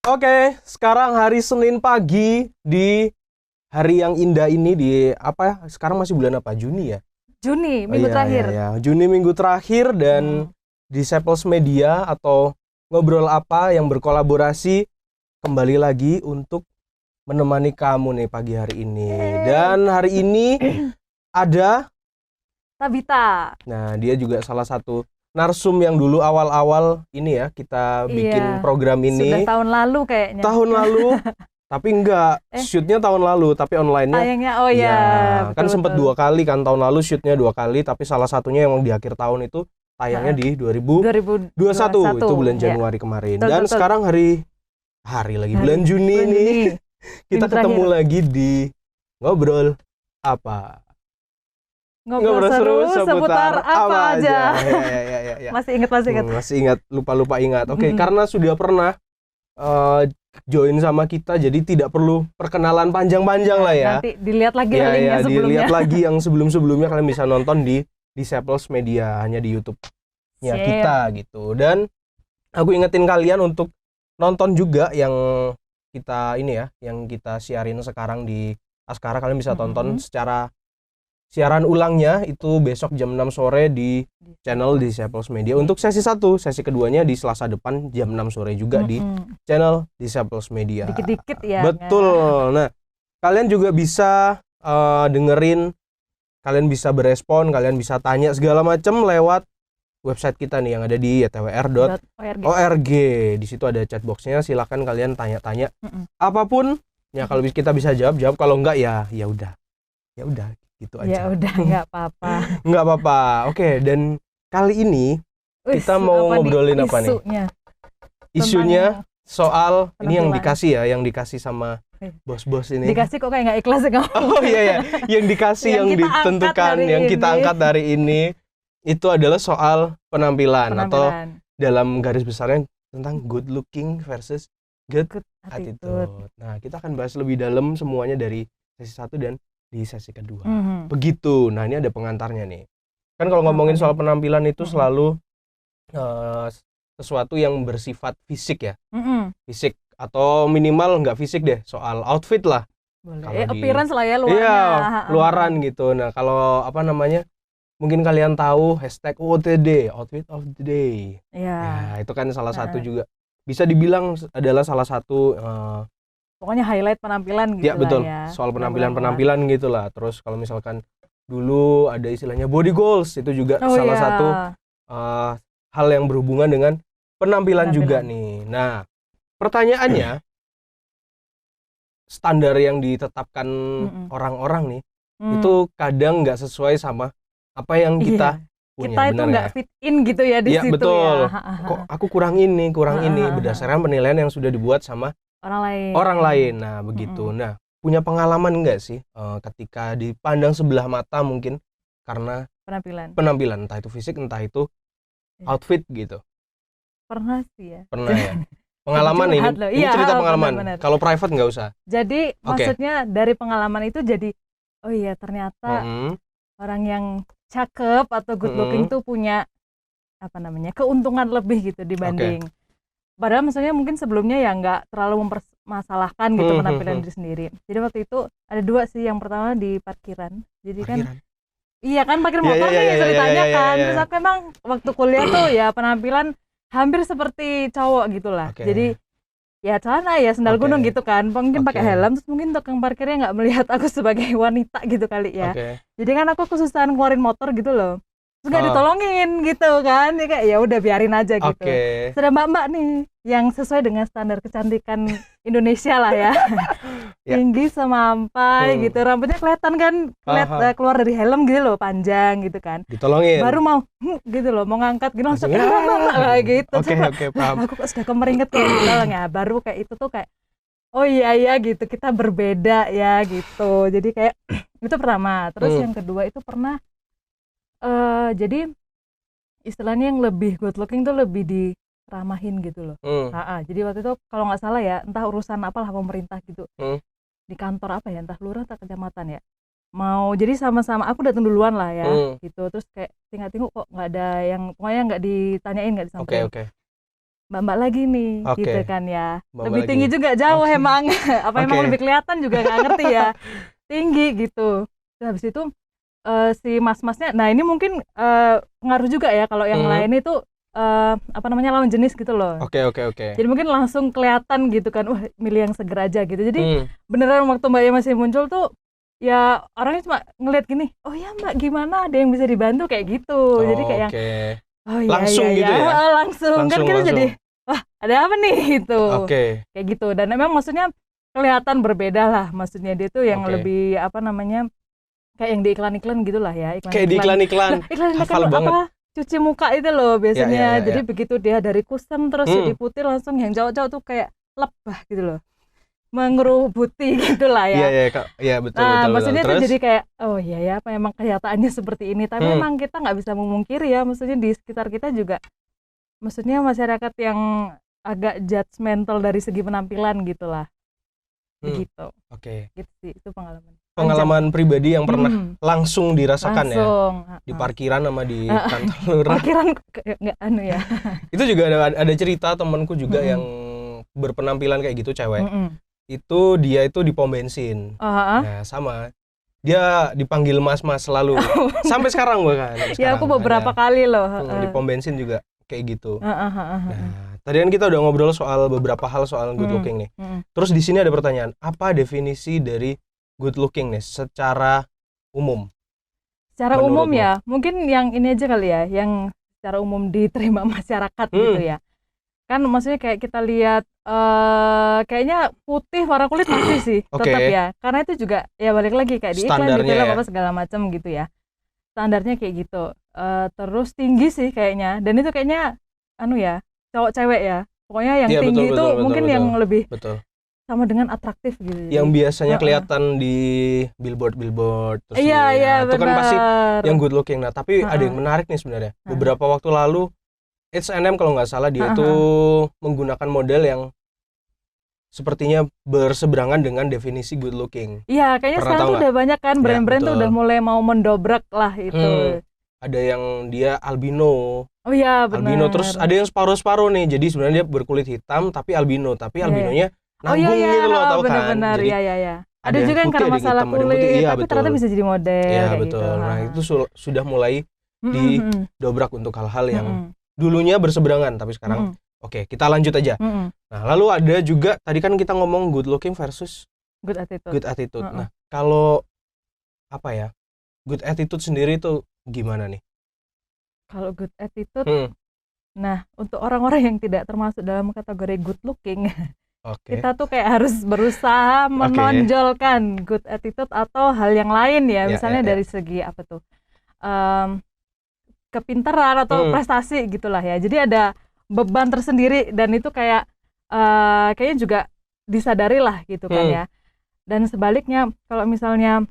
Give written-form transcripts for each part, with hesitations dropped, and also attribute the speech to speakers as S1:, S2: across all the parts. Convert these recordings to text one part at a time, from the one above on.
S1: Oke, sekarang hari Senin pagi di hari yang indah ini di apa ya? Sekarang masih bulan apa? Juni ya?
S2: Juni,
S1: Oh
S2: minggu
S1: iya,
S2: terakhir.
S1: iya, iya. Juni minggu terakhir dan di Sepels Media atau Ngobrol Apa yang berkolaborasi kembali lagi untuk menemani kamu nih pagi hari ini. Dan hari ini ada,
S2: Tabita.
S1: nah dia juga salah satu narsum yang dulu awal-awal ini ya kita bikin
S2: Iya.
S1: program
S2: Sudah
S1: ini
S2: tahun lalu kayaknya.
S1: tahun lalu. Tapi enggak,
S2: Eh.
S1: shootnya tahun lalu, tapi online-nya
S2: Tayangnya, oh
S1: ya,
S2: ya,
S1: kan
S2: betul,
S1: sempat
S2: betul.
S1: 2 kali kan, tahun lalu shootnya 2 kali, tapi salah satunya yang di akhir tahun itu tayangnya di 2021,
S2: 2021
S1: itu bulan
S2: ya.
S1: Januari kemarin.
S2: Betul,
S1: Dan
S2: betul.
S1: sekarang bulan Juni
S2: bulan
S1: nih,
S2: Juni.
S1: kita
S2: Minggu
S1: ketemu
S2: terakhir.
S1: lagi di Ngobrol Apa.
S2: Ngobrol seru seputar apa aja.
S1: Ya.
S2: Masih ingat.
S1: Masih ingat, lupa ingat. Oke,
S2: Mm-mm.
S1: karena sudah pernah join sama kita, jadi tidak perlu perkenalan panjang-panjang lah ya.
S2: Nanti dilihat lagi
S1: Ya,
S2: linknya sebelumnya.
S1: dilihat lagi yang sebelum-sebelumnya, kalian bisa nonton di Sepels Media, hanya di YouTube-nya
S2: Siap.
S1: kita gitu. Dan aku ingetin kalian untuk nonton juga yang kita ini ya, yang kita siarin sekarang di Askara. Kalian bisa tonton secara siaran ulangnya itu besok jam 6 sore di channel di Sepels Media. Untuk sesi 1, sesi keduanya di Selasa depan jam 6 sore juga di channel di Sepels Media.
S2: Dikit-dikit ya.
S1: Betul. Nah, kalian juga bisa dengerin, kalian bisa berespon, kalian bisa tanya segala macam lewat website kita nih yang ada di ytwr.org. Di situ ada chatboxnya, silakan kalian tanya-tanya apapun. Ya kalau kita bisa jawab, kalau enggak ya udah gitu aja.
S2: Ya udah, nggak apa-apa.
S1: Nggak apa-apa. Oke, dan kali ini kita mau ngobrolin apa nih? Isunya soal ini yang dikasih sama bos-bos ini.
S2: Dikasih kok kayak nggak ikhlas ya kamu?
S1: Oh iya, yang dikasih yang ditentukan, yang kita angkat hari ini itu adalah soal penampilan. Atau dalam garis besarnya tentang good looking versus good attitude. Nah, kita akan bahas lebih dalam semuanya dari sesi 1 dan di sesi kedua. Begitu. Nah, ini ada pengantarnya nih. Kan kalau ngomongin soal penampilan itu selalu sesuatu yang bersifat fisik ya. Fisik atau minimal nggak fisik deh, soal outfit lah.
S2: Boleh. Appearance lah ya, luarnya.
S1: Iya, luaran gitu. Nah, kalau apa namanya? Mungkin kalian tahu hashtag OOTD, outfit of the day. Ya, itu kan salah satu juga. Bisa dibilang adalah salah satu
S2: pokoknya highlight penampilan gitu
S1: ya, betul.
S2: ya.
S1: Soal penampilan gitu lah. Terus kalau misalkan dulu ada istilahnya body goals, itu juga salah satu hal yang berhubungan dengan penampilan juga nih. Nah, pertanyaannya, standar yang ditetapkan orang-orang nih, itu kadang nggak sesuai sama apa yang kita punya.
S2: Kita itu nggak fit in gitu ya di situ
S1: betul.
S2: ya.
S1: Kok aku kurang ini berdasarkan penilaian yang sudah dibuat sama orang lain. Nah, begitu. Nah, punya pengalaman nggak sih ketika dipandang sebelah mata mungkin karena penampilan, entah itu fisik, entah itu outfit gitu?
S2: Pernah sih ya.
S1: Pernah ya. Pengalaman ini cerita pengalaman.
S2: Benar.
S1: Kalau private nggak usah.
S2: Jadi maksudnya dari pengalaman itu jadi, oh iya ternyata orang yang cakep atau good looking tuh punya keuntungan lebih gitu dibanding. Padahal misalnya mungkin sebelumnya ya nggak terlalu mempermasalahkan gitu penampilan diri sendiri. Jadi waktu itu ada 2 sih. Yang pertama di parkiran. Jadi kan iya kan parkir motor nih ceritanya kan. Terus aku emang waktu kuliah tuh ya penampilan hampir seperti cowok gitulah. Jadi ya celana ya sandal gunung gitu kan, mungkin pakai helm. Terus mungkin tukang parkirnya nggak melihat aku sebagai wanita gitu kali ya. Jadi kan aku kesusahan ngeluarin motor gitu loh. Terus nggak ditolongin gitu kan, ya kayak ya udah biarin aja gitu. Sudah mbak-mbak nih yang sesuai dengan standar kecantikan Indonesia lah ya. Tinggi semampai gitu, rambutnya kelihatan kan, keluar dari helm gitu loh, panjang gitu kan.
S1: Ditolongin.
S2: Baru mau gitu loh, mau ngangkat gitu langsung kayak gitu.
S1: Oke, paham.
S2: Aku kok sudah kemeringet kayak gitu ya, baru kayak itu tuh kayak oh iya gitu, kita berbeda ya gitu. Jadi kayak itu pertama. Terus yang kedua itu pernah jadi istilahnya yang lebih good looking tuh lebih diramahin gitu loh. Jadi waktu itu kalau nggak salah ya, entah urusan apalah pemerintah gitu, di kantor apa ya, entah lurah atau kecamatan ya, mau jadi sama-sama aku datang duluan lah ya gitu. Terus kayak tinggal-tinggal kok nggak ada yang, pokoknya nggak ditanyain, nggak disampaikan. mbak-mbak lagi nih, gitu kan ya.
S1: Mbak
S2: lebih
S1: lagi.
S2: tinggi juga jauh emang. Apa emang lebih kelihatan juga nggak ngerti ya. Tinggi gitu. Terus habis itu si mas-masnya, nah ini mungkin pengaruh juga ya kalau yang lain itu apa namanya lawan jenis gitu loh.
S1: Oke.
S2: Jadi mungkin langsung kelihatan gitu kan, wah milih yang seger aja gitu. Jadi beneran waktu mbaknya masih muncul tuh ya orangnya cuma ngeliat gini, oh ya mbak gimana, ada yang bisa dibantu kayak gitu. Jadi kayak yang oh iya
S1: langsung
S2: iya,
S1: gitu
S2: iya.
S1: ya.
S2: Langsung kan kita jadi wah ada apa nih gitu. Kayak gitu. Dan memang maksudnya kelihatan berbeda lah, maksudnya dia tuh yang lebih apa namanya kayak yang di iklan-iklan gitulah ya,
S1: kayak di iklan-iklan. Hafal banget.
S2: Apa cuci muka itu loh biasanya. Jadi begitu dia dari kusam terus jadi putih langsung yang jauh-jauh tuh kayak lebah gitu loh, mengerubuti gitulah ya.
S1: Iya betul.
S2: Nah maksudnya tuh jadi kayak oh iya ya apa emang kenyataannya seperti ini, tapi emang kita nggak bisa memungkiri ya, maksudnya di sekitar kita juga maksudnya masyarakat yang agak judgmental dari segi penampilan gitulah. Begitu. Gitu sih, itu pengalaman
S1: pribadi yang pernah langsung dirasakan ya di parkiran sama di kantor lurah.
S2: Parkiran nggak ya.
S1: Itu juga ada cerita temanku juga yang berpenampilan kayak gitu, cewek. Itu dia itu di pom bensin. Nah sama dia dipanggil mas-mas selalu sampai sekarang bahkan.
S2: Ya aku beberapa kali loh
S1: di pom bensin juga kayak gitu. Nah tadi kan kita udah ngobrol soal beberapa hal soal good looking nih. Terus di sini ada pertanyaan, apa definisi dari good looking nih secara umum?
S2: Secara umum ya, mungkin yang ini aja kali ya, yang secara umum diterima masyarakat gitu ya. Kan maksudnya kayak kita lihat kayaknya putih warna kulit pasti sih tetap ya. Karena itu juga ya balik lagi kayak di iklan di film apa segala macam gitu ya. Standarnya kayak gitu. Terus tinggi sih kayaknya, dan itu kayaknya cowok cewek ya. Pokoknya yang tinggi itu mungkin yang lebih sama dengan atraktif gitu.
S1: Yang biasanya kelihatan di billboard terus itu kan pasti yang good looking. Nah tapi ada yang menarik nih sebenarnya. Beberapa waktu lalu H&M kalau nggak salah dia tuh menggunakan model yang sepertinya berseberangan dengan definisi good looking.
S2: Iya kayaknya sekarang tuh udah banyak kan brand-brand tuh udah mulai mau mendobrak lah itu.
S1: Ada yang dia albino.
S2: Oh iya benar.
S1: Albino, terus ada yang separuh-separuh nih. Jadi sebenarnya dia berkulit hitam tapi albino, albinonya nanggung gitu loh, tahu kan?
S2: Benar, iya. Ada juga yang karena masalah kulit, tapi ternyata bisa jadi model.
S1: Iya betul. Gitu. Nah itu sudah mulai didobrak untuk hal-hal yang dulunya berseberangan, tapi sekarang oke, kita lanjut aja. Nah lalu ada juga tadi kan kita ngomong good looking versus
S2: good attitude.
S1: Nah kalau apa ya, good attitude sendiri itu gimana nih?
S2: Kalau good attitude, nah untuk orang-orang yang tidak termasuk dalam kategori good looking, kita tuh kayak harus berusaha menonjolkan good attitude atau hal yang lain ya, misalnya dari segi apa tuh kepintaran atau prestasi gitulah ya. Jadi ada beban tersendiri dan itu kayak kayaknya juga disadari lah gitu kan ya. Dan sebaliknya kalau misalnya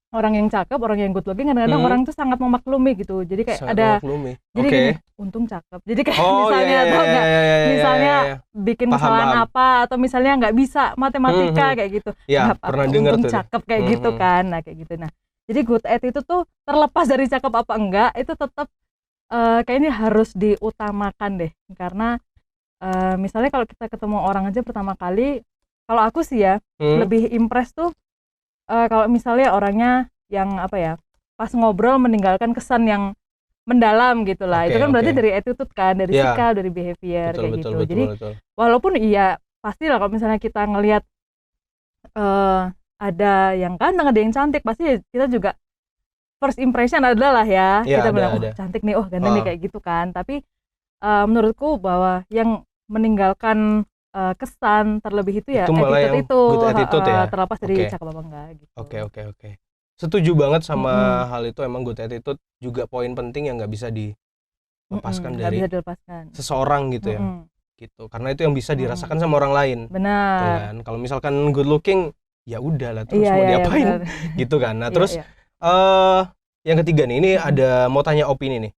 S2: orang yang cakep, orang yang good looking, kadang-kadang orang itu sangat memaklumi gitu. Jadi kayak jadi gini, untung cakep. Jadi kayak misalnya misalnya bikin kesalahan apa atau misalnya nggak bisa matematika kayak gitu.
S1: Ya, pernah dengar
S2: tuh. Untung cakep kayak gitu kan. Nah, kayak gitu. Nah, jadi good attitude tuh terlepas dari cakep apa enggak, itu tetap kayaknya harus diutamakan deh. Karena misalnya kalau kita ketemu orang aja pertama kali, kalau aku sih ya lebih impress tuh kalau misalnya orangnya yang apa ya, pas ngobrol meninggalkan kesan yang mendalam gitu lah. Itu kan berarti dari attitude kan, dari sikap, dari behavior kayak gitu. Jadi walaupun iya pasti lah kalau misalnya kita ngelihat ada yang ganteng, ada yang cantik, pasti kita juga first impression adalah ya kita bilang cantik nih, ganteng nih kayak gitu kan. Tapi menurutku bahwa yang meninggalkan kesan terlebih itu ya attitude itu
S1: good attitude ya,
S2: terlepas dari cakep apa enggak gitu.
S1: Oke. Setuju banget sama hal itu. Emang good attitude juga poin penting yang nggak bisa dilepaskan dari seseorang gitu ya. Gitu. Karena itu yang bisa dirasakan sama orang lain.
S2: Benar.
S1: Kan? Kalau misalkan good looking ya udahlah, terus mau diapain gitu kan. Nah terus yang ketiga nih, ini ada mau tanya opini nih.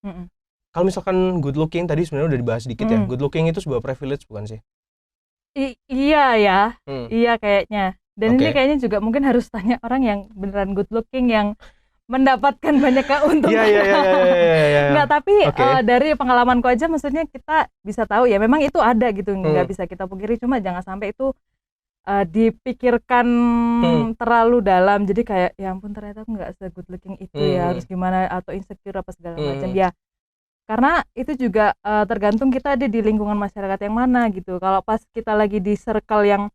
S1: Kalau misalkan good looking tadi sebenarnya udah dibahas dikit ya. Good looking itu sebuah privilege bukan sih?
S2: Iya ya, iya kayaknya. Dan ini kayaknya juga mungkin harus tanya orang yang beneran good looking, yang mendapatkan banyak keuntungan.
S1: Iya.
S2: Nggak, tapi dari pengalamanku aja, maksudnya kita bisa tahu ya, memang itu ada gitu, nggak bisa kita pungkiri. Cuma jangan sampai itu dipikirkan terlalu dalam. Jadi kayak ya ampun ternyata aku nggak se-good looking itu ya, harus gimana, atau insecure apa segala macam ya. Karena itu juga tergantung kita ada di lingkungan masyarakat yang mana gitu. Kalau pas kita lagi di circle yang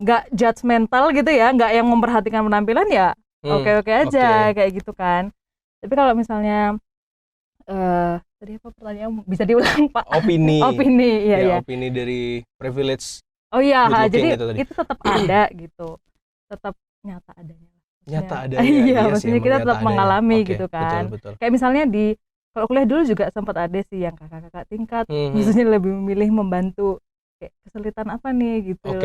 S2: nggak judgmental gitu ya, nggak yang memperhatikan penampilan ya oke aja kayak gitu kan. Tapi kalau misalnya tadi apa pertanyaan, bisa diulang Pak?
S1: Opini
S2: ya.
S1: Opini dari privilege.
S2: Oh iya, jadi itu tetap ada gitu, tetap nyata adanya. Iya, maksudnya kita tetap mengalami gitu kan.
S1: Betul.
S2: Kayak misalnya kalau kuliah dulu juga sempat ada sih yang kakak-kakak tingkat, maksudnya lebih memilih membantu kayak kesulitan apa nih gitu.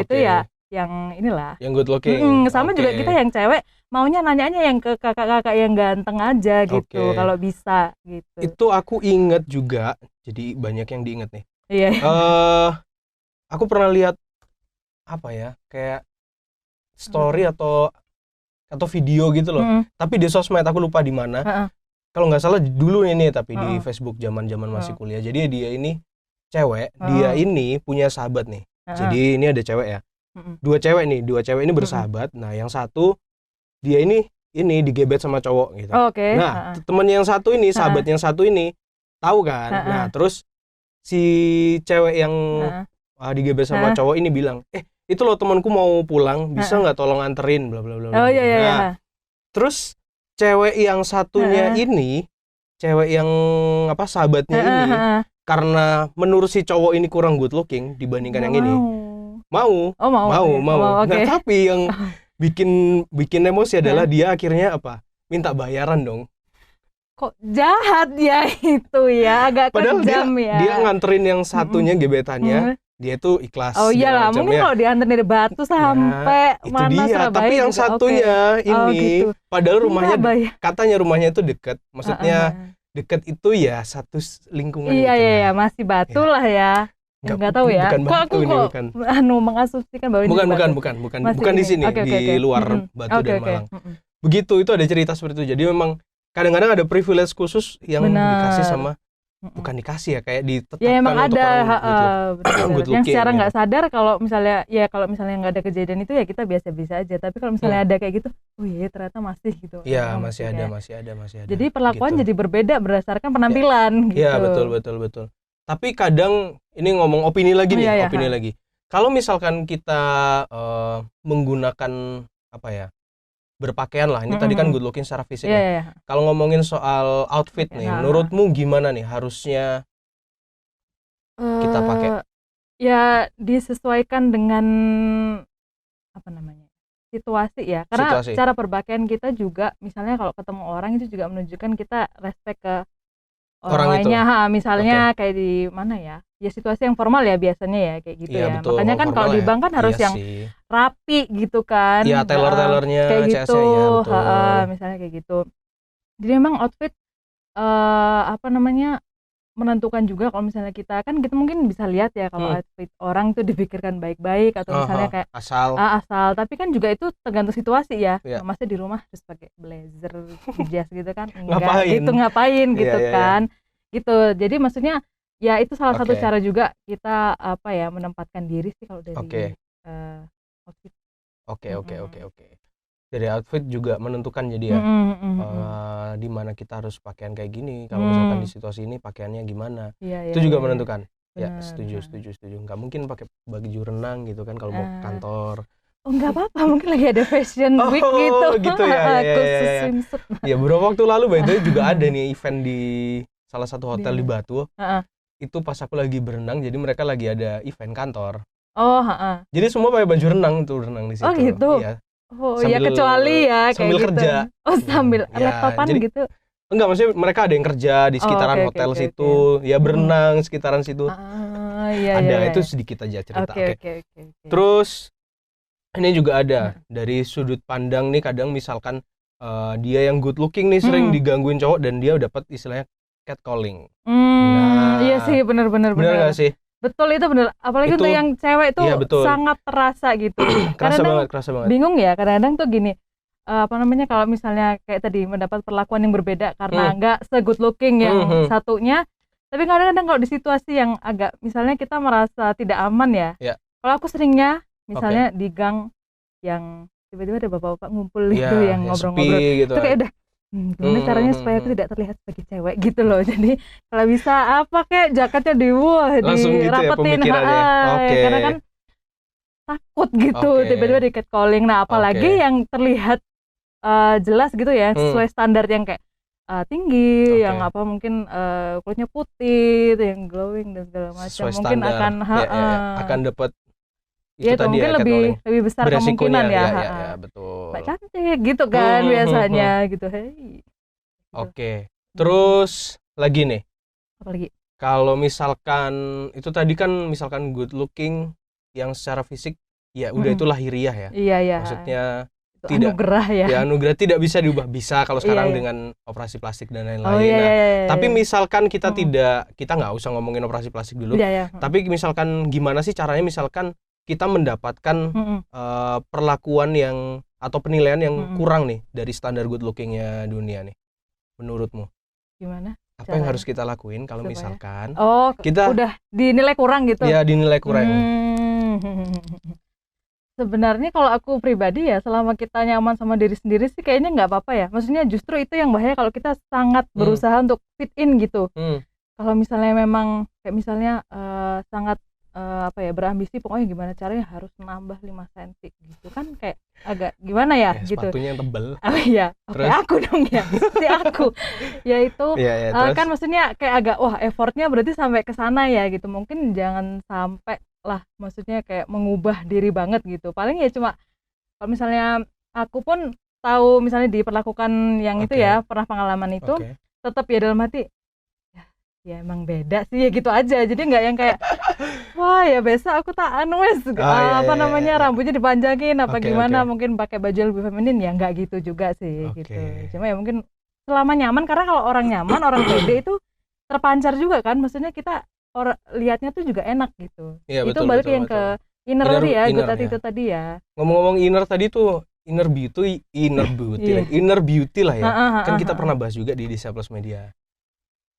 S2: Itu ya yang inilah.
S1: Yang good looking.
S2: Sama juga kita yang cewek maunya nanyanya yang ke kakak-kakak yang ganteng aja gitu, kalau bisa gitu.
S1: Itu aku inget juga, jadi banyak yang diinget nih.
S2: Iya.
S1: Aku pernah lihat apa ya, kayak story atau video gitu loh. Tapi di sosmed aku lupa di mana. Kalau nggak salah dulu ini, tapi di Facebook zaman masih kuliah. Jadi dia ini cewek, dia ini punya sahabat nih. Jadi ini ada cewek ya. Dua cewek ini bersahabat. Nah, yang satu dia ini digebet sama cowok gitu. Nah, temen yang satu ini, sahabat yang satu ini tahu kan. Nah, terus si cewek yang digebet sama cowok ini bilang, itu loh temanku mau pulang, bisa nggak tolong anterin, bla bla bla. Nah, terus cewek yang satunya ini, cewek yang sahabatnya ini, karena menurut si cowok ini kurang good looking dibandingkan yang ini, mau. Nah, tapi yang bikin emosi adalah dia akhirnya minta bayaran dong.
S2: Kok jahat ya itu ya, agak kejam ya.
S1: Dia nganterin yang satunya gebetannya. Dia tuh ikhlas.
S2: Oh iyalah, mungkin kalau diantar dari Batu sampai mana Surabaya.
S1: Tapi yang satunya ini, padahal rumahnya katanya rumahnya itu dekat. Maksudnya dekat itu ya satu lingkungan.
S2: Iya, masih Batu lah ya. Nggak tahu ya.
S1: Bukan.
S2: Mengasumsikan bahwa ini
S1: bukan di sini, di luar Batu dan Malang. Begitu, itu ada cerita seperti itu. Jadi memang kadang-kadang ada privilege khusus yang dikasih sama, bukan dikasih ya, kayak ditetapkan
S2: ya, emang
S1: untuk
S2: ada
S1: yang
S2: secara nggak sadar. Kalau misalnya nggak ada kejadian itu ya kita biasa-biasa aja, tapi kalau misalnya ada kayak gitu, oh iya ternyata masih gitu.
S1: Iya, masih ada.
S2: Jadi perlakuan jadi berbeda berdasarkan penampilan gitu.
S1: Iya, betul. Tapi kadang ini ngomong opini lagi nih, lagi. Kalau misalkan kita menggunakan berpakaian lah, ini tadi kan good looking secara fisik. Kalau ngomongin soal outfit nih, menurutmu gimana nih harusnya kita pakai?
S2: Ya disesuaikan dengan situasi ya, karena cara berpakaian kita juga, misalnya kalau ketemu orang itu juga menunjukkan kita respect ke orang lainnya. Misalnya kayak di mana ya situasi yang formal ya biasanya ya kayak gitu ya. Betul, makanya kan kalau di bank kan harus yang rapi gitu kan.
S1: Iya, tailor-tailornya
S2: kayak gitu.
S1: Ya,
S2: misalnya kayak gitu. Jadi memang outfit menentukan juga. Kalau misalnya kita mungkin bisa lihat ya kalau outfit orang tuh dipikirkan baik-baik, atau misalnya kayak asal, tapi kan juga itu tergantung situasi ya. Masa di rumah terus pakai blazer, jas gitu kan, ngapain gitu kan. Gitu. Jadi maksudnya ya itu salah satu cara juga kita menempatkan diri sih kalau dari outfit.
S1: Oke. Dari outfit juga menentukan jadi ya. Di mana kita harus pakaian kayak gini. Kalau misalkan di situasi ini pakaiannya gimana. Itu juga menentukan. Benar, setuju. Nggak mungkin pakai baju renang gitu kan kalau mau kantor.
S2: Oh, nggak apa-apa, mungkin lagi ada fashion week gitu
S1: ya.
S2: Khusus swimsuit.
S1: Ya, beberapa waktu lalu juga ada nih event di salah satu hotel di Batu. Itu pas aku lagi berenang, jadi mereka lagi ada event kantor. Jadi semua pakai baju renang di situ.
S2: Oh gitu.
S1: Iya.
S2: Oh ya, kecuali ya
S1: sambil
S2: kayak
S1: kerja.
S2: Gitu. Oh, sambil laptopan gitu.
S1: Enggak, maksudnya mereka ada yang kerja di sekitaran hotel situ, ya berenang sekitaran situ. Ada, itu sedikit aja cerita. Terus ini juga ada dari sudut pandang nih, kadang misalkan dia yang good looking nih sering digangguin cowok dan dia dapat istilahnya catcalling.
S2: Iya sih, benar.
S1: Benar nggak sih?
S2: Betul, itu benar. Apalagi untuk yang cewek itu sangat terasa gitu.
S1: Kerasa banget.
S2: Bingung ya, kadang-kadang tuh gini. apa namanya, kalau misalnya kayak tadi mendapat perlakuan yang berbeda karena nggak se-good looking yang satunya, tapi kadang-kadang kalau di situasi yang agak misalnya kita merasa tidak aman ya. Kalau aku seringnya misalnya di gang yang tiba-tiba ada bapak-bapak ngumpul gitu yang ngobrol-ngobrol gitu. Itu kayak udah gimana caranya supaya aku tidak terlihat sebagai cewek gitu loh. Jadi kalau bisa apa kayak jaketnya dirapetin gitu karena kan takut gitu tiba-tiba di catcalling. Nah apalagi yang terlihat jelas gitu ya sesuai standar yang kayak tinggi, yang apa mungkin kulitnya putih, yang glowing dan segala macam, mungkin standar,
S1: akan dapat
S2: itu tadi mungkin lebih besar kemungkinan ya,
S1: betul.
S2: Mbak cantik gitu kan biasanya gitu.
S1: Terus lagi nih.
S2: Apa lagi?
S1: Kalau misalkan itu tadi kan misalkan good looking yang secara fisik ya udah itu lahiriah ya.
S2: Iya.
S1: Maksudnya
S2: itu tidak anugerah ya.
S1: Anugerah tidak bisa diubah, bisa kalau sekarang dengan operasi plastik dan lain-lain. Tapi misalkan kita kita nggak usah ngomongin operasi plastik dulu. Tapi misalkan gimana sih caranya misalkan kita mendapatkan perlakuan yang atau penilaian yang kurang nih dari standar good lookingnya dunia nih, menurutmu?
S2: Gimana?
S1: Apa yang harus kita lakuin kalau misalkan
S2: kita udah dinilai kurang gitu?
S1: Ya dinilai kurang.
S2: Sebenarnya kalau aku pribadi ya, selama kita nyaman sama diri sendiri sih kayaknya nggak apa-apa ya. Maksudnya justru itu yang bahaya kalau kita sangat berusaha untuk fit in gitu. Kalau misalnya memang kayak misalnya sangat berambisi, pokoknya gimana caranya harus nambah 5 cm gitu kan, kayak agak gimana ya gitu.
S1: Sepatunya yang tebel.
S2: Aku dong ya. Si aku. Ya itu kan maksudnya kayak agak effortnya berarti sampai ke sana ya gitu. Mungkin jangan sampai lah, maksudnya kayak mengubah diri banget gitu. Paling ya cuma kalau misalnya aku pun tahu misalnya diperlakukan yang itu ya, pernah pengalaman itu, tetap ya dalam hati ya emang beda sih ya gitu aja. Jadi nggak yang kayak wah ya besok aku tak rambutnya dipanjangin gimana, mungkin pakai baju lebih feminin, ya nggak gitu juga sih gitu. Cuma ya mungkin selama nyaman, karena kalau orang nyaman, orang pede itu terpancar juga kan, maksudnya kita lihatnya tuh juga enak gitu. Itu balik yang ke inner tadi ya, good attitude tadi ya.
S1: Ngomong-ngomong inner tadi tuh, inner beauty lah ya. Kan kita pernah bahas juga di Disa Plus Media.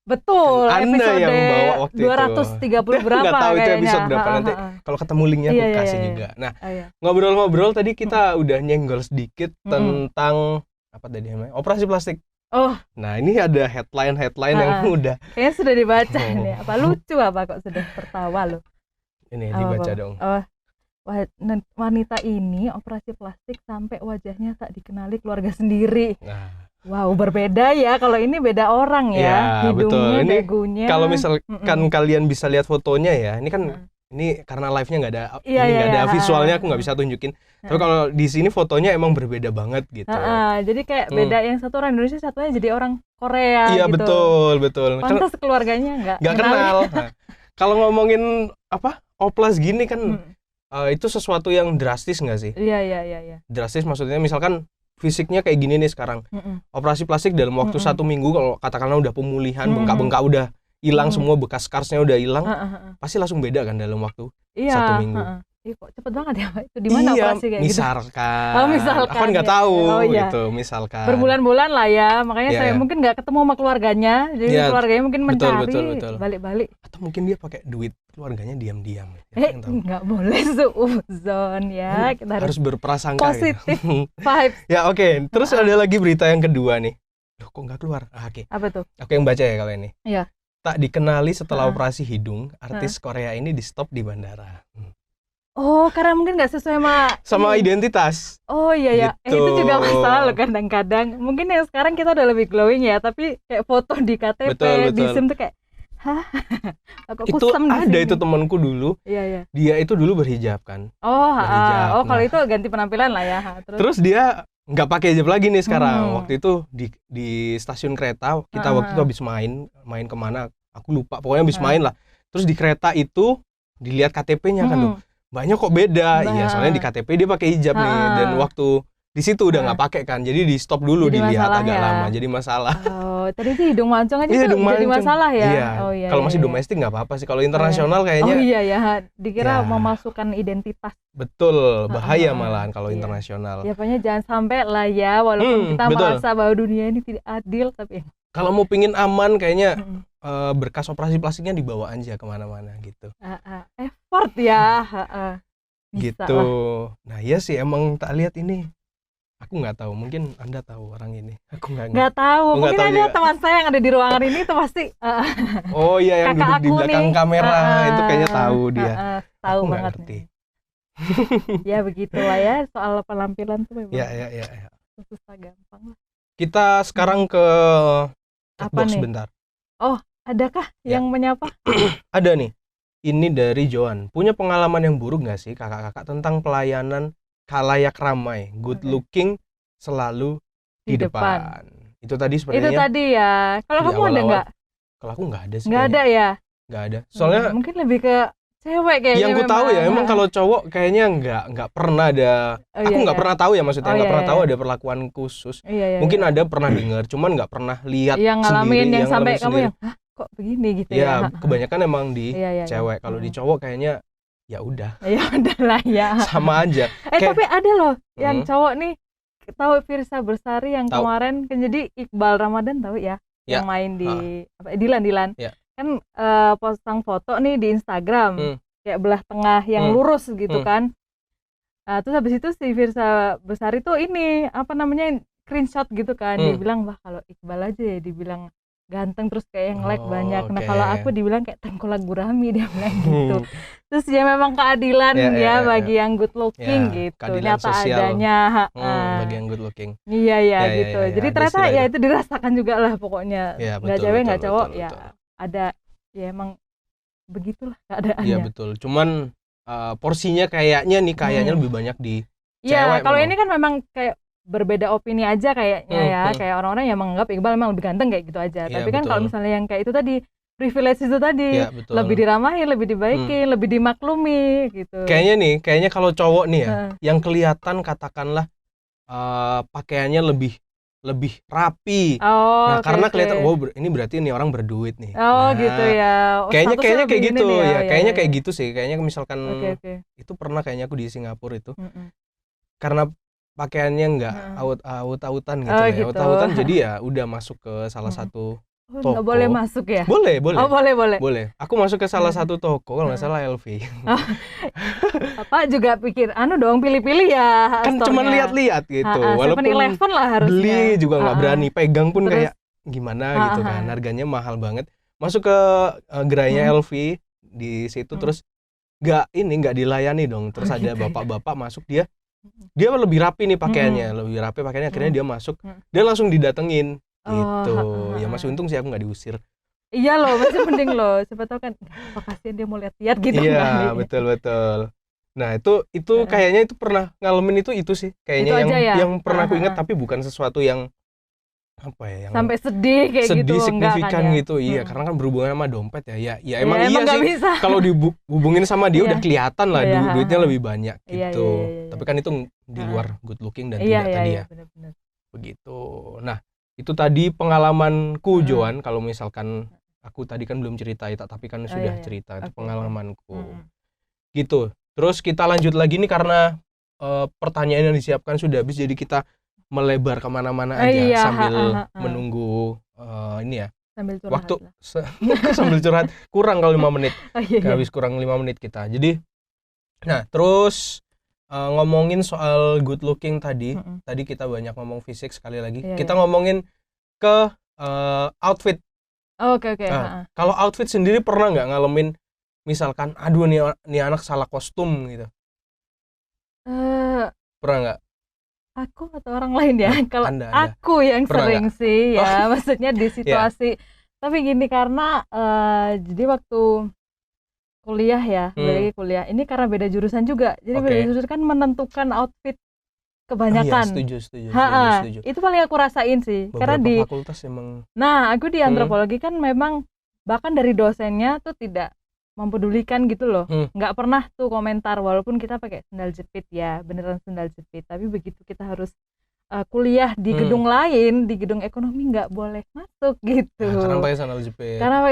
S2: Betul,
S1: Anda yang bawa waktu
S2: 230 berapa
S1: nggak tahu
S2: kayaknya.
S1: Itu episode berapa nanti. Kalau ketemu linknya aku kasih juga. Nah, ngobrol-ngobrol tadi kita udah nyenggol sedikit tentang apa tadi namanya, operasi plastik. Nah ini ada headline yang udah
S2: kayaknya sudah dibaca nih. Apa lucu apa kok sudah tertawa lo?
S1: Ini dibaca dong.
S2: Wanita ini operasi plastik sampai wajahnya tak dikenali keluarga sendiri. Wow, berbeda ya. Kalau ini beda orang ya. Hidungnya,
S1: betul.
S2: dagunya.
S1: Kalau misalkan kalian bisa lihat fotonya ya, ini kan ini karena live-nya nggak ada, nggak ada visualnya, aku nggak bisa tunjukin. Tapi kalau di sini fotonya emang berbeda banget gitu.
S2: Jadi kayak beda, yang satu orang Indonesia, satunya jadi orang Korea.
S1: Iya gitu. betul.
S2: Pantas keluarganya nggak
S1: kenal. Kalau ngomongin oplas gini kan itu sesuatu yang drastis nggak sih?
S2: Iya.
S1: Drastis maksudnya misalkan fisiknya kayak gini nih sekarang. Operasi plastik dalam waktu 1 minggu, kalau katakanlah udah pemulihan, bengkak-bengkak udah hilang semua, bekas scarsnya udah hilang, pasti langsung beda kan dalam waktu 1 minggu.
S2: Iya kok cepet banget ya, itu di mana operasi kayak
S1: misalkan.
S2: gitu? Misalkan.
S1: Aku kan nggak tahu gitu, misalkan.
S2: Berbulan-bulan lah ya, makanya saya mungkin nggak ketemu sama keluarganya, jadi keluarganya mungkin mencari balik-balik.
S1: Atau mungkin dia pakai duit keluarganya diam-diam.
S2: Nggak boleh suuzon ya, kita
S1: harus berprasangka.
S2: Positif vibes.
S1: Ya terus ada lagi berita yang kedua nih. Loh kok nggak keluar?
S2: Apa tuh?
S1: Aku yang baca ya kalau ini.
S2: Iya.
S1: Tak dikenali setelah operasi hidung, artis Korea ini di stop di bandara.
S2: Karena mungkin nggak sesuai
S1: sama identitas.
S2: Iya.
S1: Gitu.
S2: Itu juga masalah loh kadang-kadang. Mungkin yang sekarang kita udah lebih glowing ya, tapi kayak foto di KTP, di SIM tuh kayak
S1: itu ada itu temanku dulu.
S2: Iya.
S1: Dia itu dulu berhijab kan.
S2: Berhijab. Kalau itu ganti penampilan lah ya.
S1: Terus dia nggak pakai hijab lagi nih sekarang. Waktu itu di stasiun kereta kita waktu itu habis main kemana aku lupa, pokoknya habis main lah. Terus di kereta itu dilihat KTP-nya kan tuh, banyak kok beda. Iya soalnya di KTP dia pakai hijab nih, dan waktu di situ udah nggak pakai kan, jadi di stop dulu,
S2: jadi
S1: dilihat agak
S2: ya?
S1: lama, jadi masalah.
S2: Oh, tadi sih hidung mancung aja tuh jadi masalah ya?
S1: Iya.
S2: Oh, iya,
S1: kalau masih
S2: iya.
S1: domestik nggak apa-apa sih, kalau internasional kayaknya.
S2: Oh iya ya, dikira memasukkan identitas.
S1: Betul, bahaya malahan kalau internasional.
S2: Ya pokoknya jangan sampai lah ya, walaupun kita merasa bahwa dunia ini tidak adil, tapi
S1: kalau mau pingin aman kayaknya berkas operasi plastiknya dibawa aja kemana-mana gitu.
S2: Effort ya.
S1: Gitu. Nah iya sih, emang tak lihat ini. Aku nggak tahu, mungkin Anda tahu orang ini. Aku nggak
S2: tahu. Mungkin ada teman saya yang ada di ruangan ini tuh pasti.
S1: Oh iya, yang duduk di belakang kamera itu kayaknya tahu dia.
S2: Tahu
S1: aku
S2: banget.
S1: Ngerti.
S2: Ya begitulah ya, soal penampilan tuh memang.
S1: Ya.
S2: Susah gampang lah.
S1: Kita sekarang ke
S2: Chatbox
S1: bentar.
S2: Oh, adakah yang menyapa?
S1: Ada nih. Ini dari Joan. Punya pengalaman yang buruk nggak sih kakak-kakak tentang pelayanan khalayak ramai, good looking selalu di depan. Itu tadi sebenarnya.
S2: Itu tadi ya. Kalau kamu ada nggak?
S1: Kalau aku nggak ada sih.
S2: Nggak ada ya?
S1: Nggak ada. Soalnya
S2: mungkin lebih ke cewek kayaknya.
S1: Yang aku tahu ya, emang kalau cowok kayaknya nggak pernah ada. Aku nggak pernah tahu ya, maksudnya nggak pernah tahu ada perlakuan khusus. Mungkin ada pernah dengar, cuman nggak pernah lihat
S2: yang ngalamin
S1: sendiri.
S2: Yang sampai kamu yang kok begini gitu ya.
S1: Kebanyakan emang di cewek. Kalau di cowok kayaknya ya udah.
S2: Ya udahlah ya.
S1: Sama aja.
S2: Tapi ada loh yang cowok nih, tahu Firsa Bersari yang kemarin kan, jadi Iqbal Ramadan tahu ya, yang main di Dilan. Kan posting foto nih di Instagram kayak belah tengah yang lurus gitu kan. Terus habis itu si Firsa Bersari tuh ini screenshot gitu kan. Dia bilang, wah kalau Iqbal aja ya dibilang ganteng, terus kayak yang like banyak. Nah kalau aku dibilang kayak Tengkulak Gurami, dia bilang gitu. Terus ya memang keadilan bagi yang good looking gitu, nyata
S1: sosial.
S2: Adanya
S1: bagi yang good looking.
S2: Iya gitu. Jadi ternyata ya itu dirasakan juga lah pokoknya. Nggak cewek nggak cowok ya ada ya, emang begitulah keadaannya.
S1: Iya betul. Cuman porsinya kayaknya lebih banyak di cewek.
S2: Kalau ini kan memang kayak berbeda opini aja kayaknya kayak orang-orang yang menganggap Iqbal memang lebih ganteng kayak gitu aja. Tapi kan kalau misalnya yang kayak itu tadi, privilege itu tadi, lebih diramahin, lebih dibaikin, lebih dimaklumi gitu.
S1: Kayaknya kalau cowok nih ya, yang kelihatan katakanlah pakaiannya lebih rapi. Karena kelihatan ini berarti ini orang berduit nih.
S2: Gitu ya.
S1: Kayaknya kayak gitu ya. Kayaknya kayak gitu sih. Kayaknya misalkan itu pernah kayaknya aku di Singapura itu. Karena pakaiannya nggak aut-autan gitu ya. Aut-autan jadi ya udah masuk ke salah satu toko.
S2: Nggak boleh masuk ya?
S1: Boleh.
S2: Oh, boleh.
S1: Aku masuk ke salah satu toko, kalau nggak salah LV.
S2: Apa juga pikir, pilih-pilih ya.
S1: Kan cuma lihat-lihat gitu. Walaupun
S2: lah harusnya.
S1: Beli juga nggak berani, pegang pun kayak gimana gitu kan. Harganya mahal banget. Masuk ke gerainya LV di situ, terus nggak dilayani dong. Terus ada bapak-bapak masuk, dia lebih rapi nih pakaiannya, akhirnya dia masuk, dia langsung didatengin gitu. Ya masih untung sih aku nggak diusir.
S2: Iya loh, masih mending loh, siapa tahu kan kasihan dia mau lihat-lihat gitu.
S1: Iya betul. Nah itu kayaknya itu pernah ngalamin itu sih kayaknya itu yang pernah aku ingat, tapi bukan sesuatu yang apa ya, yang
S2: sampai sedih kayak gitu,
S1: sedih signifikan kan, gitu. Iya, karena kan berhubungan sama dompet ya emang iya sih, kalau dihubungin sama dia udah kelihatan lah duitnya lebih banyak gitu. Tapi kan itu di luar good looking dan tidak tadi ya.
S2: Bener.
S1: Begitu. Nah itu tadi pengalamanku Joan. Kalau misalkan aku tadi kan belum cerita tapi kan sudah cerita itu pengalamanku gitu. Terus kita lanjut lagi nih, karena pertanyaan yang disiapkan sudah habis, jadi kita melebar kemana-mana aja sambil menunggu ini ya,
S2: sambil curhat
S1: waktu sambil curhat kurang kalau 5 menit. Habis kurang 5 menit kita. Jadi nah terus ngomongin soal good looking tadi kita banyak ngomong fisik, sekali lagi kita ngomongin ke outfit.
S2: Oke.
S1: Nah, kalau outfit sendiri pernah nggak ngalamin misalkan aduh nih anak salah kostum gitu? Pernah nggak?
S2: Aku atau orang lain ya? Kalau
S1: Anda.
S2: Aku yang sering
S1: gak?
S2: sih ya, maksudnya di situasi. Tapi gini, karena jadi waktu kuliah ya, lagi kuliah. Ini karena beda jurusan juga. Jadi beda jurusan kan menentukan outfit kebanyakan.
S1: Setuju.
S2: Itu paling aku rasain sih.
S1: Beberapa
S2: karena di
S1: fakultas emang.
S2: Nah, aku di antropologi kan memang bahkan dari dosennya tuh tidak mempedulikan gitu loh. Nggak pernah tuh komentar walaupun kita pakai sendal jepit ya, beneran sendal jepit, tapi begitu kita harus kuliah di gedung lain, di gedung ekonomi nggak boleh masuk gitu.
S1: Karena pakai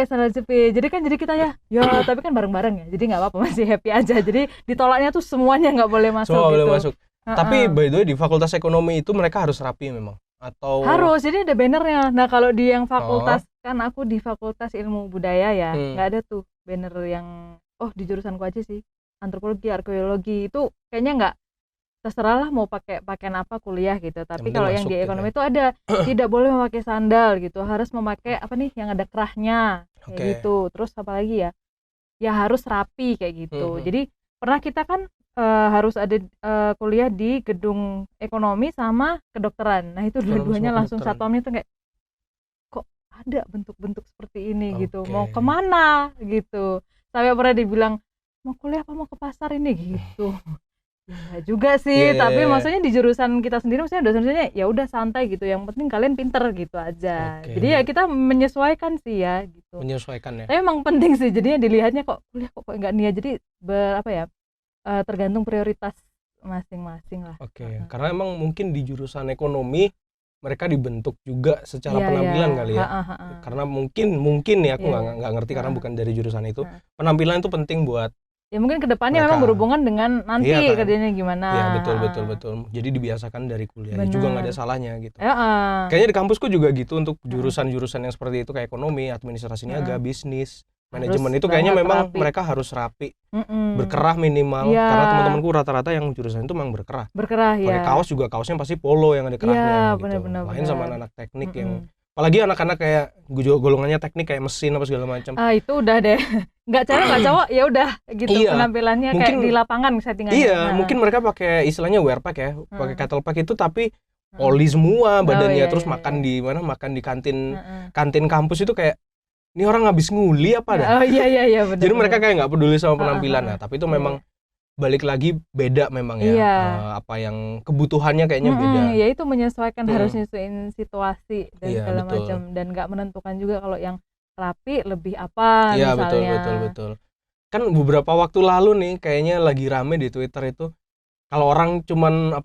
S1: sandal jepit.
S2: Jadi kan kita ya tapi kan bareng-bareng ya, jadi nggak apa-apa, masih happy aja. Jadi ditolaknya tuh semuanya nggak boleh masuk.
S1: Semua
S2: gitu.
S1: boleh masuk. Tapi by the way di fakultas ekonomi itu mereka harus rapi memang atau
S2: harus, jadi ada bannernya. Nah kalau di yang fakultas kan aku di fakultas ilmu budaya ya, nggak ada tuh banner yang di jurusanku aja sih, antropologi, arkeologi itu kayaknya nggak, terserah lah mau pakai pakaian apa kuliah gitu. Tapi kalau yang di ekonomi itu ada tidak boleh memakai sandal gitu, harus memakai apa nih yang ada kerahnya kayak gitu. Terus apa lagi ya harus rapi kayak gitu. Jadi pernah kita kan harus ada kuliah di gedung ekonomi sama kedokteran. Nah itu dua-duanya langsung satpamnya tuh kayak kok ada bentuk-bentuk seperti ini gitu, mau kemana gitu. Sampai pernah dibilang mau kuliah apa mau ke pasar ini gitu. Ya juga sih, tapi maksudnya di jurusan kita sendiri maksudnya dosen-dosennya ya udah santai gitu, yang penting kalian pinter gitu aja. Jadi ya kita menyesuaikan sih ya gitu.
S1: Menyesuaikan ya.
S2: Tapi emang penting sih, jadinya dilihatnya kok kuliah kok enggak niat, jadi tergantung prioritas masing-masing lah.
S1: Karena emang mungkin di jurusan ekonomi mereka dibentuk juga secara penampilan kali ya. Karena mungkin ya aku nggak ngerti karena bukan dari jurusan itu. Penampilan itu penting buat
S2: ya mungkin kedepannya memang berhubungan dengan nanti kerjanya gimana.
S1: Iya betul. Jadi dibiasakan dari kuliah juga nggak ada salahnya gitu. Kayaknya di kampusku juga gitu untuk jurusan-jurusan yang seperti itu kayak ekonomi, administrasi niaga, bisnis, manajemen itu kayaknya memang mereka harus rapi, berkerah minimal. Karena teman-temanku rata-rata yang jurusan itu memang berkerah
S2: ya.
S1: Pakai kaos juga, kaosnya pasti polo yang ada kerahnya gitu. Lain sama anak teknik yang apalagi anak-anak kayak golongannya teknik kayak mesin apa segala macam.
S2: Itu udah deh. Nggak cowok ya udah gitu penampilannya mungkin, kayak di lapangan settingannya.
S1: Mungkin mereka pakai istilahnya wear pack ya, pakai kettle pack itu tapi oli semua badannya, terus makan di mana? Makan di kantin kampus itu kayak ini orang habis nguli apa dah?
S2: Iya benar.
S1: Jadi mereka kayak nggak peduli sama penampilan. Tapi itu memang balik lagi beda memang ya. Apa yang kebutuhannya kayaknya beda.
S2: Ya itu menyesuaikan, harus nyesuaiin situasi dan segala macam, dan nggak menentukan juga kalau yang rapi lebih apa misalnya.
S1: Iya betul. Kan beberapa waktu lalu nih kayaknya lagi rame di Twitter itu kalau orang cuman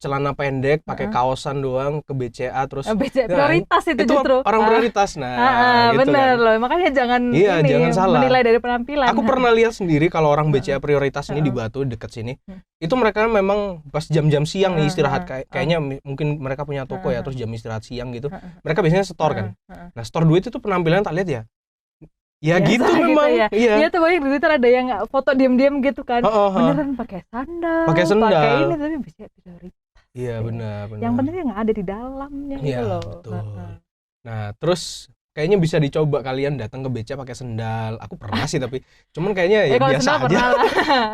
S1: celana pendek pakai kaosan doang ke BCA terus
S2: prioritas itu justru
S1: orang prioritas. Gitu
S2: bener
S1: kan.
S2: Loh, makanya jangan
S1: jangan salah
S2: menilai dari penampilan.
S1: Aku pernah lihat sendiri kalau orang BCA prioritas ini di Batu deket sini itu mereka memang pas jam-jam siang nih istirahat, kayaknya mungkin mereka punya toko ya, terus jam istirahat siang gitu mereka biasanya store kan. Nah store duit itu penampilan tak lihat ya gitu memang
S2: gitu ya. Iya tuh banyak di Twitter ada yang foto diam-diam gitu kan, beneran pakai sandal pakai ini tapi bisa prioritas.
S1: Iya benar.
S2: Yang penting nggak ada di dalamnya gitu loh.
S1: Betul. Nah terus kayaknya bisa dicoba kalian datang ke BCA pakai sendal. Aku pernah sih tapi cuman kayaknya biasa aja.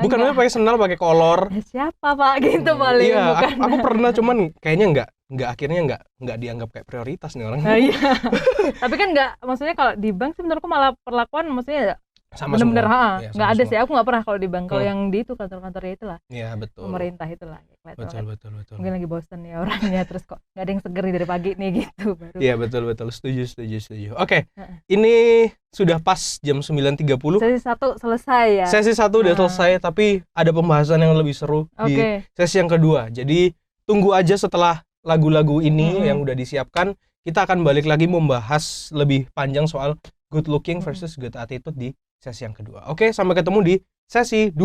S1: Bukan pakai sendal pakai kolor.
S2: Siapa pak gitu paling.
S1: Iya aku pernah cuman kayaknya akhirnya nggak dianggap kayak prioritas nih orang.
S2: Iya. Tapi kan maksudnya kalau di bank sih menurutku malah perlakuan maksudnya
S1: sama
S2: bener-bener
S1: semua.
S2: Nggak ada sih, aku nggak pernah kalau di bank. Kalau yang di itu kantor-kantornya itulah.
S1: Iya betul.
S2: Pemerintah itulah.
S1: Betul.
S2: Mungkin lagi bosen ya orangnya, terus kok nggak ada yang seger dari pagi nih gitu.
S1: Iya betul. Setuju. Oke. Ini sudah pas jam 9.30.
S2: Sesi 1 selesai ya.
S1: Sesi 1 udah selesai, tapi ada pembahasan yang lebih seru di sesi yang kedua. Jadi tunggu aja setelah lagu-lagu ini yang udah disiapkan, kita akan balik lagi membahas lebih panjang soal good looking versus good attitude di sesi yang kedua. Oke, sampai ketemu di sesi 2.